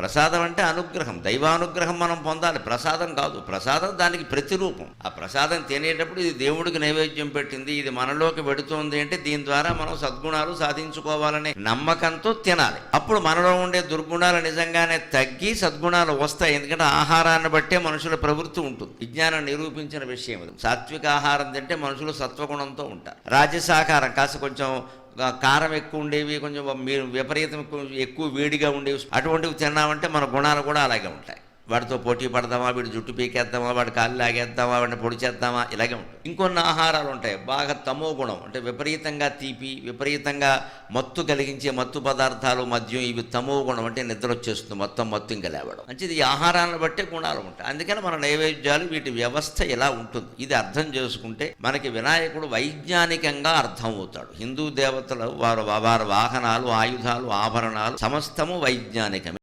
ప్రసాదం అంటే అనుగ్రహం, దైవానుగ్రహం మనం పొందాలి, ప్రసాదం కాదు. ప్రసాదం దానికి ప్రతిరూపం. ఆ ప్రసాదం తినేటప్పుడు ఇది దేవుడికి నైవేద్యం పెట్టింది, ఇది మనలోకి పెడుతోంది అంటే దీని ద్వారా మనం సద్గుణాలు సాధించుకోవాలనే నమ్మకంతో తినాలి. అప్పుడు మనలో ఉండే దుర్గుణాలు నిజంగానే తగ్గి సద్గుణాలు వస్తాయి. ఎందుకంటే ఆహారాన్ని బట్టే మనుషుల ప్రవృత్తి ఉంటుంది. విజ్ఞానం నిరూపించిన విషయం అది. సాత్విక ఆహారం తింటే మనుషులు సత్వగుణంతో ఉంటారు. రాజసాహారం కాస్త కొంచెం కారం ఎక్కువ ఉండేవి, కొంచెం విపరీతం ఎక్కువ వేడిగా ఉండేవి, అటువంటివి తిన్నామంటే మన గుణాలు కూడా అలాగే ఉంటాయి. వాడితో పోటీ పడదామా, వీడి జుట్టు పీకేద్దామా, వాడి కాళ్ళు లాగేద్దామా, వాడిని పొడి చేద్దామా, ఇలాగే ఉంటాయి. ఇంకొన్ని ఆహారాలు ఉంటాయి బాగా తమో గుణం, అంటే విపరీతంగా తీపి, విపరీతంగా మత్తు కలిగించే మత్తు పదార్థాలు, మద్యం, ఇవి తమో గుణం. అంటే నిద్ర వచ్చేస్తుంది, మొత్తం మత్తు ఇంకా లేవడం. అంటే ఈ ఆహారాలను బట్టే గుణాలు ఉంటాయి. అందుకని మన నైవేద్యాలు వీటి వ్యవస్థ ఇలా ఉంటుంది. ఇది అర్థం చేసుకుంటే మనకి వినాయకుడు వైజ్ఞానికంగా అర్థం అవుతాడు. హిందూ దేవతలు వారి వాహనాలు, ఆయుధాలు, ఆభరణాలు సమస్తము వైజ్ఞానికమే.